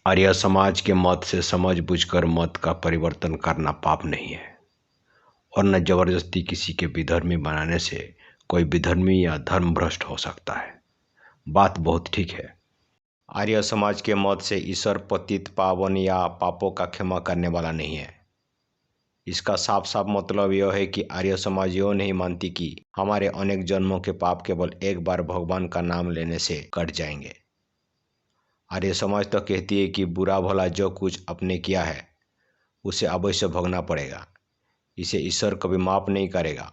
आर्य समाज के मत से समझ बूझकर मत का परिवर्तन करना पाप नहीं है और न जबरदस्ती किसी के विधर्मी बनाने से कोई विधर्मी या धर्म भ्रष्ट हो सकता है। बात बहुत ठीक है। आर्य समाज के मत से ईश्वर पतित पावन या पापों का क्षमा करने वाला नहीं है। इसका साफ साफ मतलब यह है कि आर्य समाज यह नहीं मानती कि हमारे अनेक जन्मों के पाप केवल एक बार भगवान का नाम लेने से कट जाएंगे। आर्य समाज तो कहती है कि बुरा भला जो कुछ आपने किया है उसे अवश्य भोगना पड़ेगा, इसे ईश्वर कभी माफ नहीं करेगा।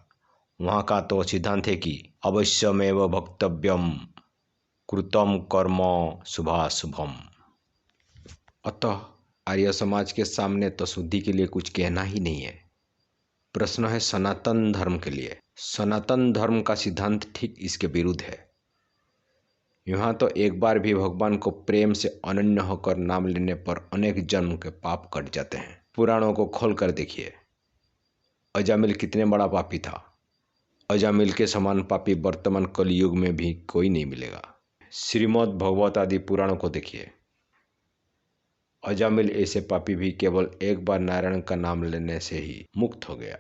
वहाँ का तो सिद्धांत है कि अवश्यमेव भक्तव्यम कृतम कर्म शुभाशुभम। अतः आर्य समाज के सामने तो शुद्धि के लिए कुछ कहना ही नहीं है। प्रश्न है सनातन धर्म के लिए। सनातन धर्म का सिद्धांत ठीक इसके विरुद्ध है। यहाँ तो एक बार भी भगवान को प्रेम से अनन्य होकर नाम लेने पर अनेक जन्म के पाप कट जाते हैं। पुराणों को खोल कर देखिए, अजामिल कितने बड़ा पापी था। अजामिल के समान पापी वर्तमान कलयुग में भी कोई नहीं मिलेगा। श्रीमद् भगवत आदि पुराणों को देखिए, अजामिल ऐसे पापी भी केवल एक बार नारायण का नाम लेने से ही मुक्त हो गया।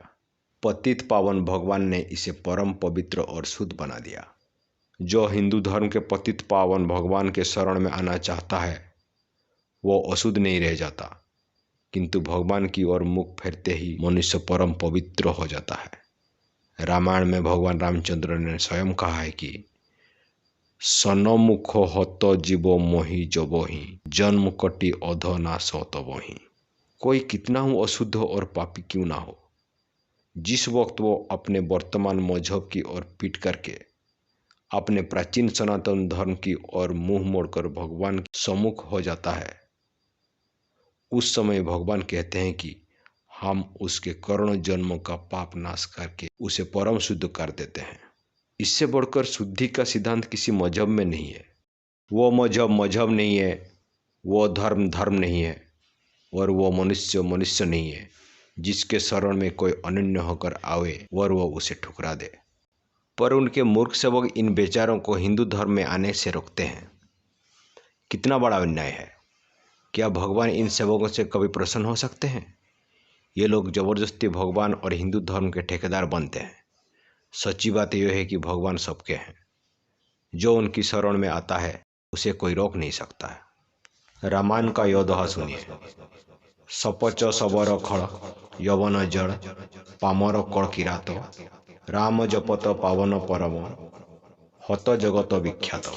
पतित पावन भगवान ने इसे परम पवित्र और शुद्ध बना दिया। जो हिंदू धर्म के पतित पावन भगवान के शरण में आना चाहता है वो अशुद्ध नहीं रह जाता, किंतु भगवान की ओर मुख फेरते ही मनुष्य परम पवित्र हो जाता है। रामायण में भगवान रामचंद्र ने स्वयं कहा है कि सनमुखो हतो जीवो मोहि जबोहि जन्म कटि अधो नासो तबोहि। कोई कितना हो अशुद्ध और पापी क्यों ना हो, जिस वक्त वो अपने वर्तमान मजहब की ओर पीट करके अपने प्राचीन सनातन धर्म की ओर मुंह मोड़कर भगवान के सम्मुख हो जाता है, उस समय भगवान कहते हैं कि हम उसके करोड़ों जन्मों का पाप नाश करके उसे परम शुद्ध कर देते हैं। इससे बढ़कर शुद्धि का सिद्धांत किसी मजहब में नहीं है। वो मजहब मजहब नहीं है, वो धर्म धर्म नहीं है और वो मनुष्य मनुष्य नहीं है जिसके शरण में कोई अनन्य होकर आवे और वो उसे ठुकरा दे। पर उनके मूर्ख सेवक इन बेचारों को हिंदू धर्म में आने से रोकते हैं। कितना बड़ा अन्याय है। क्या भगवान इन सेवकों से कभी प्रसन्न हो सकते हैं? ये लोग जबरदस्ती भगवान और हिंदू धर्म के ठेकेदार बनते हैं। सच्ची बात यह है कि भगवान सबके हैं। जो उनकी शरण में आता है उसे कोई रोक नहीं सकता है। रामायण का यह दोहा सुनिए, सपच सबर खड़ यवन जड़ पामर कड़ किरात राम जपत पावन परम हत जगत विख्यात।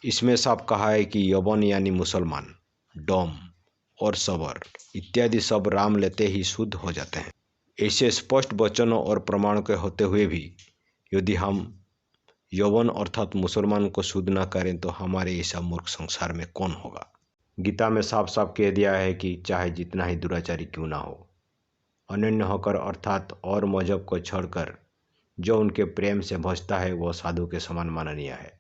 इसमें साफ कहा है कि यवन यानी मुसलमान, डोम और सबर इत्यादि सब राम लेते ही शुद्ध हो जाते हैं। ऐसे स्पष्ट वचनों और प्रमाण के होते हुए भी यदि हम यवन अर्थात मुसलमान को शुद्ध न करें तो हमारे ऐसा मूर्ख संसार में कौन होगा। गीता में साफ साफ कह दिया है कि चाहे जितना ही दुराचारी क्यों ना हो, अनन्य होकर अर्थात और मजहब को छोड़कर जो उनके प्रेम से भजता है वह साधु के समान माननीय है,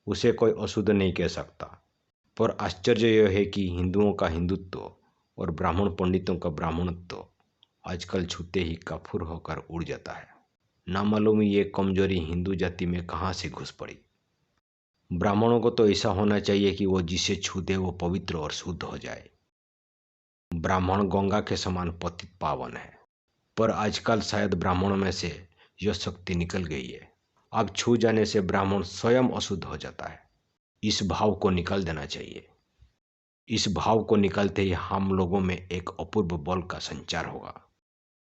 उसे कोई अशुद्ध नहीं कह सकता। पर आश्चर्य यह है कि हिंदुओं का हिंदुत्व और ब्राह्मण पंडितों का ब्राह्मणत्व आजकल छूते ही काफुर होकर उड़ जाता है। ना मालूम ये कमजोरी हिंदू जाति में कहाँ से घुस पड़ी। ब्राह्मणों को तो ऐसा होना चाहिए कि वो जिसे छू दे वो पवित्र और शुद्ध हो जाए। ब्राह्मण गंगा के समान पतित पावन है, पर आजकल शायद ब्राह्मणों में से यह शक्ति निकल गई है। अब छू जाने से ब्राह्मण स्वयं अशुद्ध हो जाता है। इस भाव को निकाल देना चाहिए। इस भाव को निकालते ही हम लोगों में एक अपूर्व बल का संचार होगा।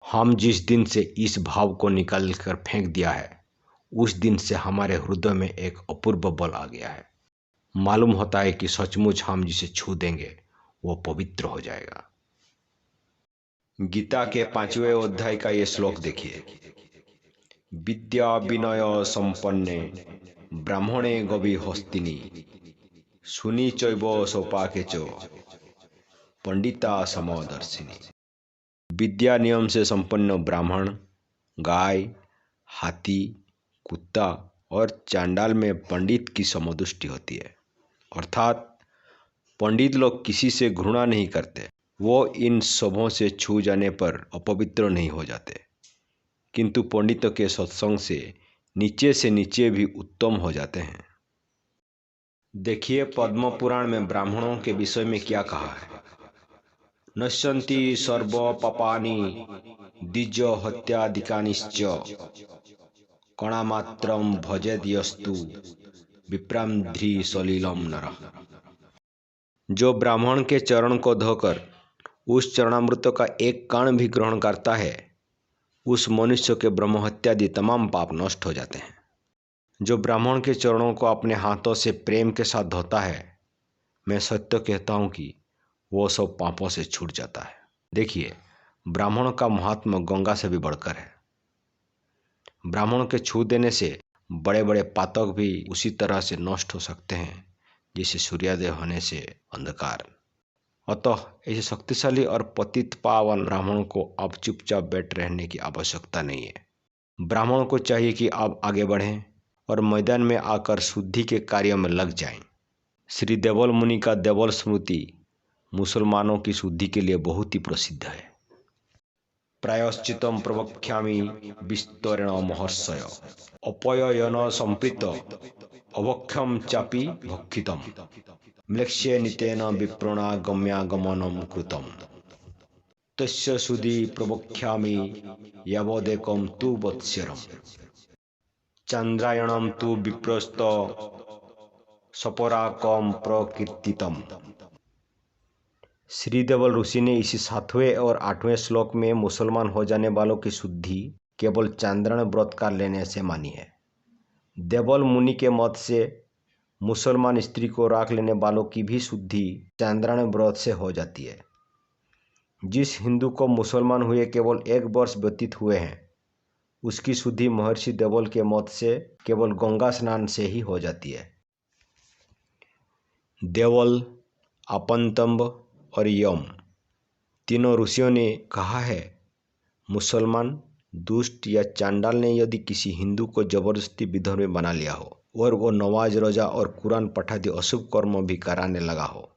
हम जिस दिन से इस भाव को निकाल कर फेंक दिया है उस दिन से हमारे हृदय में एक अपूर्व बल आ गया है। मालूम होता है कि सचमुच हम जिसे छू देंगे वो पवित्र हो जाएगा। गीता के 5वें अध्याय का ये श्लोक देखिए, विद्या विनय संपन्ने ब्राह्मणे गवि हस्तिनी सुनी चैव सोपाके च पंडिता समदर्शिनी। विद्या नियम से संपन्न ब्राह्मण, गाय, हाथी, कुत्ता और चांडाल में पंडित की समदृष्टि होती है। अर्थात पंडित लोग किसी से घृणा नहीं करते। वो इन सबों से छू जाने पर अपवित्र नहीं हो जाते, किंतु पंडितों के सत्संग से नीचे भी उत्तम हो जाते हैं। देखिए पद्म पुराण में ब्राह्मणों के विषय में क्या कहा है। नश्यन्ति सर्व पापानि द्विज हत्यादिकानिश्च कणामात्रं भजेद यस्तु विप्रांध्रि सलिलम नरः। जो ब्राह्मण के चरण को धोकर उस चरणामृत का एक कण भी ग्रहण करता है, उस मनुष्य के ब्रह्म हत्यादि तमाम पाप नष्ट हो जाते हैं। जो ब्राह्मण के चरणों को अपने हाथों से प्रेम के साथ धोता है, मैं सत्य कहता हूँ कि वो सब पापों से छूट जाता है। देखिए, ब्राह्मण का महात्मा गंगा से भी बढ़कर है। ब्राह्मण के छू देने से बड़े बड़े पातक भी उसी तरह से नष्ट हो सकते हैं जैसे सूर्योदय होने से अंधकार। अतः ऐसे शक्तिशाली और पतित पावन ब्राह्मण को अब चुपचाप बैठ रहने की आवश्यकता नहीं है। ब्राह्मण को चाहिए कि अब आगे बढ़ें और मैदान में आकर शुद्धि के कार्यों में लग जाएं। श्री देवल मुनि का देवल स्मृति मुसलमानों की शुद्धि के लिए बहुत ही प्रसिद्ध है। प्रायश्चितम प्रवक्ष्यामि विस्तरेण महर्षय अपययन संप्रीत अभक्षम चापि भक्षितम म्लेक्ष्ये नितेन विप्रणा गम्यागमनम कृतम तस्य सुधि प्रवक्ष्यामि यावदेकं तु वत्सरम् चंद्रायणम तु विप्रस्त सपराकम प्रकीर्तितम। श्री देवल ऋषि ने इसी 7वें और 8वें श्लोक में मुसलमान हो जाने वालों की शुद्धि केवल चांद्रायण व्रत का लेने से मानी है। देवल मुनि के मत से मुसलमान स्त्री को राख लेने वालों की भी शुद्धि चांद्रायण व्रत से हो जाती है। जिस हिंदू को मुसलमान हुए केवल 1 वर्ष व्यतीत हुए हैं, उसकी शुद्धि महर्षि देवल के मत से केवल गंगा स्नान से ही हो जाती है। देवल, आपंतंब और यम तीनों ऋषियों ने कहा है, मुसलमान, दुष्ट या चांडाल ने यदि किसी हिंदू को जबरदस्ती विधर्मी बना लिया हो और वो नमाज, रोजा और कुरान पठादि अशुभ कर्म भी कराने लगा हो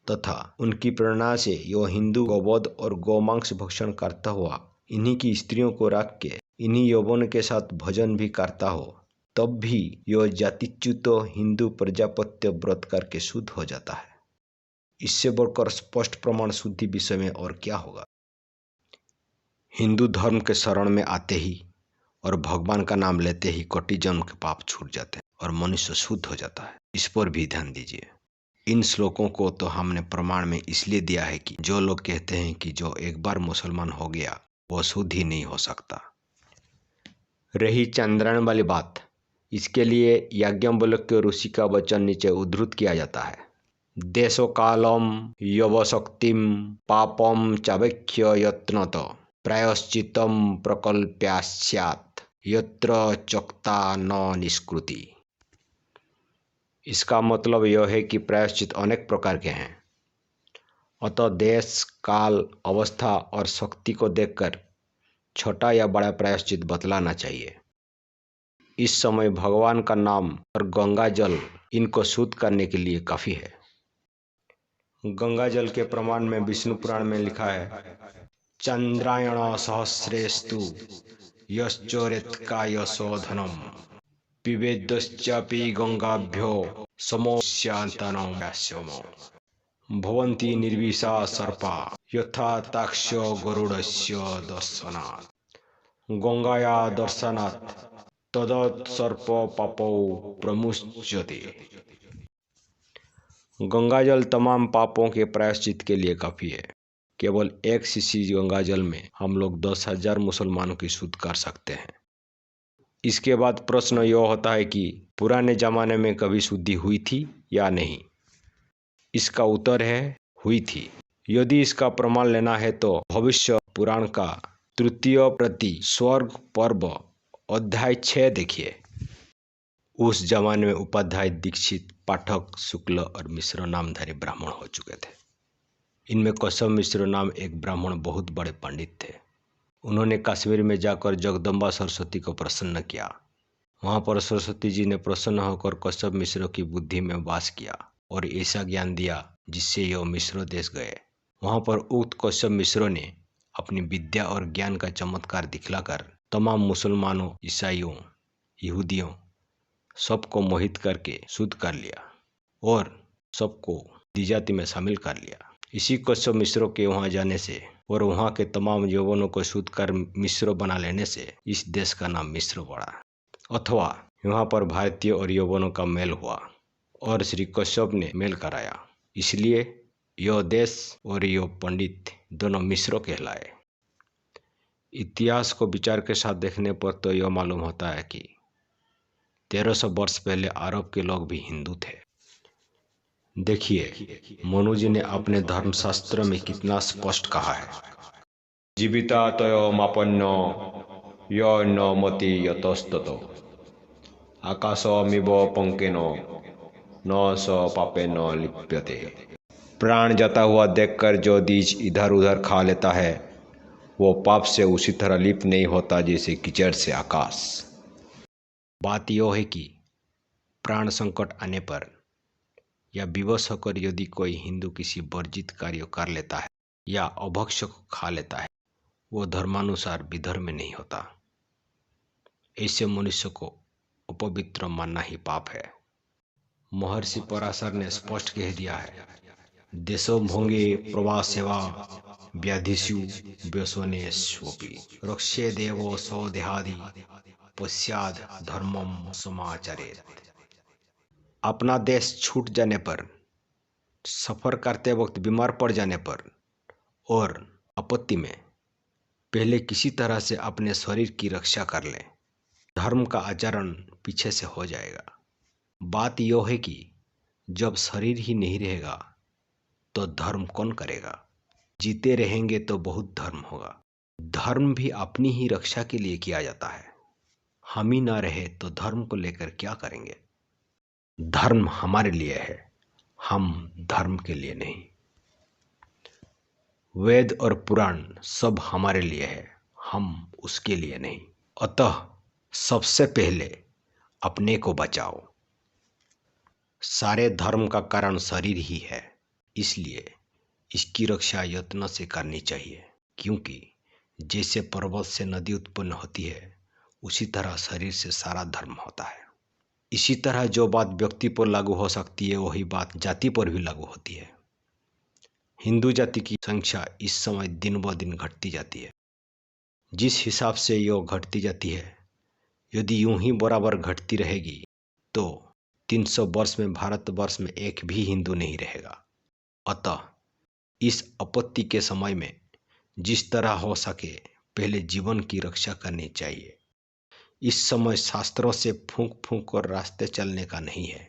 तथा उनकी प्रेरणा से यह हिंदू गौवध और गौमांस भक्षण करता हुआ इन्हीं की स्त्रियों को रख के इन्हीं यौवन के साथ भजन भी करता हो, तब भी यह जातिच्युत हिंदू प्रजापत्य व्रत करके शुद्ध हो जाता है। इससे बढ़कर स्पष्ट प्रमाण शुद्धि विषय में और क्या होगा। हिंदू धर्म के शरण में आते ही और भगवान का नाम लेते ही कोटि जन्म के पाप छूट जाते हैं और मनुष्य शुद्ध हो जाता है। इस पर भी ध्यान दीजिए। इन श्लोकों को तो हमने प्रमाण में इसलिए दिया है कि जो लोग कहते हैं कि जो एक बार मुसलमान हो गया वो शुद्ध ही नहीं हो सकता। रही चांद्रायण वाली बात, इसके लिए याज्ञवल्क्य ऋषि का वचन नीचे उद्धृत किया जाता है। देशो कालम यवशक्तिम पापम चावेक्ष्य यत्नत प्रायश्चितम प्रकल्प्यास्यात् यत्र चक्ता न निष्कृति। इसका मतलब यह है कि प्रायश्चित अनेक प्रकार के हैं, अतः देश, काल, अवस्था और शक्ति को देखकर छोटा या बड़ा प्रायश्चित बतलाना चाहिए। इस समय भगवान का नाम और गंगा जल इनको शुद्ध करने के लिए काफी है। गंगा जल के प्रमाण में विष्णु पुराण में लिखा है, चंद्रायण सहस्रेस्तु यश्चोरेत काय शोधनम पिबेदश्चापि गंगाभ्यो समोस्यांतनं व्यास्यमो भवन्ति निर्विशा सर्पा यथा ताक्ष्य गरुडस्य दर्शनात् गंगाया दर्शनात् तदत् सर्प पापौ प्रमुच्यते। गंगाजल तमाम पापों के प्रायश्चित के लिए काफी है। केवल 1 शीशी गंगाजल में हम लोग 10,000 मुसलमानों की शुद्ध कर सकते हैं। इसके बाद प्रश्न यह होता है कि पुराने जमाने में कभी शुद्धि हुई थी या नहीं। इसका उत्तर है, हुई थी। यदि इसका प्रमाण लेना है तो भविष्य पुराण का 3 प्रति स्वर्ग पर्व अध्याय 6 देखिए। उस जमाने में उपाध्याय, दीक्षित, पाठक, शुक्ल और मिश्र नामधारी ब्राह्मण हो चुके थे। इनमें कौशव मिश्र नाम एक ब्राह्मण बहुत बड़े पंडित थे। उन्होंने कश्मीर में जाकर जगदम्बा सरस्वती को प्रसन्न किया। वहां पर सरस्वती जी ने प्रसन्न होकर कौशव मिश्र की बुद्धि में वास किया और ऐसा ज्ञान दिया जिससे यह मिश्र देश गए। वहां पर उक्त कौशव मिश्र ने अपनी विद्या और ज्ञान का चमत्कार दिखलाकर तमाम मुसलमानों, ईसाइयों, यहूदियों सबको मोहित करके शुद्ध कर लिया। और सबको द्विजाति में शामिल कर लिया। इसी कश्यप मिश्रों के वहाँ जाने से और वहाँ के तमाम यौवनों को शुद्ध कर मिश्र बना लेने से इस देश का नाम मिश्र पड़ा, अथवा यहाँ पर भारतीय और यौवनों का मेल हुआ और श्री कश्यप ने मेल कराया, इसलिए यह देश और यह पंडित दोनों मिश्र कहलाए। इतिहास को विचार के साथ देखने पर तो यह मालूम होता है कि 1300 वर्ष पहले अरब के लोग भी हिंदू थे। देखिए मनु जी ने अपने धर्मशास्त्र में कितना स्पष्ट कहा है, जीविता तयो मापन्नो यो न मति यतस्ततो आकाशमिव पंकेनो न स पापेन लिप्यते। प्राण जाता हुआ देखकर जो बीज इधर उधर खा लेता है वो पाप से उसी तरह लिप्त नहीं होता जैसे कीचड़ से आकाश। बात यह है कि प्राण संकट आने पर या विवश होकर यदि कोई हिंदू किसी वर्जित कार्य कर लेता है या अभक्ष्य को खा लेता है, वो धर्मानुसार विधर्म में नहीं होता। ऐसे मनुष्य को अपवित्र मानना ही पाप है। महर्षि पराशर ने स्पष्ट कह दिया है, देशो भोंगे प्रवास सेवा व्याधिषु व्यसने स्वपि रक्षे देवो सौ देहादि पश्चाद धर्मम समाचरेत। अपना देश छूट जाने पर, सफर करते वक्त बीमार पड़ जाने पर और आपत्ति में पहले किसी तरह से अपने शरीर की रक्षा कर लें, धर्म का आचरण पीछे से हो जाएगा। बात यह है कि जब शरीर ही नहीं रहेगा तो धर्म कौन करेगा? जीते रहेंगे तो बहुत धर्म होगा। धर्म भी अपनी ही रक्षा के लिए किया जाता है। हम ही ना रहे तो धर्म को लेकर क्या करेंगे? धर्म हमारे लिए है, हम धर्म के लिए नहीं। वेद और पुराण सब हमारे लिए है, हम उसके लिए नहीं। अतः सबसे पहले अपने को बचाओ। सारे धर्म का कारण शरीर ही है, इसलिए इसकी रक्षा यत्न से करनी चाहिए, क्योंकि जैसे पर्वत से नदी उत्पन्न होती है उसी तरह शरीर से सारा धर्म होता है। इसी तरह जो बात व्यक्ति पर लागू हो सकती है वही बात जाति पर भी लागू होती है। हिंदू जाति की संख्या इस समय दिन ब दिन घटती जाती है। जिस हिसाब से यह घटती जाती है, यदि यूं ही बराबर घटती रहेगी तो 300 वर्ष में भारतवर्ष में एक भी हिंदू नहीं रहेगा। अतः इस आपत्ति के समय में जिस तरह हो सके पहले जीवन की रक्षा करनी चाहिए। इस समय शास्त्रों से फूंक फूंक कर रास्ते चलने का नहीं है।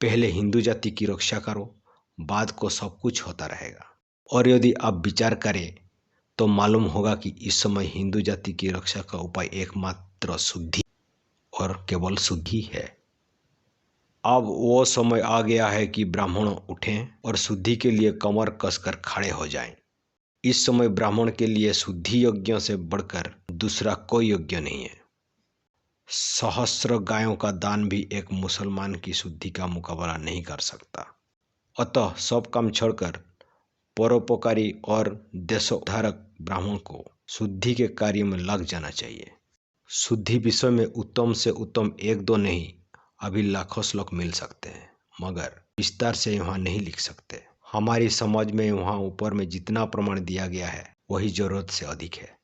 पहले हिंदू जाति की रक्षा करो, बाद को सब कुछ होता रहेगा। और यदि आप विचार करें तो मालूम होगा कि इस समय हिंदू जाति की रक्षा का उपाय एकमात्र शुद्धि और केवल शुद्धि है। अब वो समय आ गया है कि ब्राह्मण उठें और शुद्धि के लिए कमर कसकर खड़े हो जाएं। इस समय ब्राह्मण के लिए शुद्धि यज्ञ से बढ़कर दूसरा कोई यज्ञ नहीं है। सहस्र गायों का दान भी एक मुसलमान की शुद्धि का मुकाबला नहीं कर सकता। अतः सब काम छोड़कर परोपकारी और देशोद्धारक ब्राह्मण को शुद्धि के कार्य में लग जाना चाहिए। शुद्धि विषय में उत्तम से उत्तम एक दो नहीं, अभी लाखों श्लोक मिल सकते हैं, मगर विस्तार से यहाँ नहीं लिख सकते। हमारी समझ में वहाँ ऊपर में जितना प्रमाण दिया गया है वही जरूरत से अधिक है।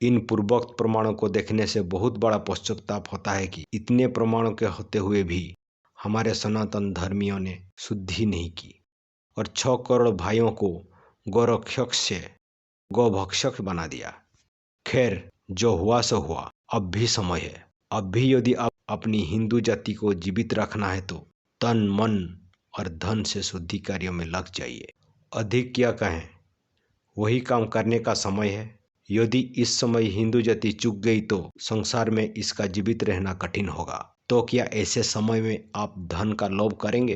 इन पूर्वोक्त प्रमाणों को देखने से बहुत बड़ा पश्चाताप होता है कि इतने प्रमाणों के होते हुए भी हमारे सनातन धर्मियों ने शुद्धि नहीं की और 6 करोड़ भाइयों को गौरक्षक से गौभक्षक बना दिया। खैर, जो हुआ सो हुआ, अब भी समय है। अब भी यदि आप अपनी हिंदू जाति को जीवित रखना है तो तन मन और धन से शुद्धि कार्यों में लग जाइए। अधिक क्या कहें, वही काम करने का समय है। यदि इस समय हिंदू जाति चूक गई तो संसार में इसका जीवित रहना कठिन होगा। तो क्या ऐसे समय में आप धन का लोभ करेंगे?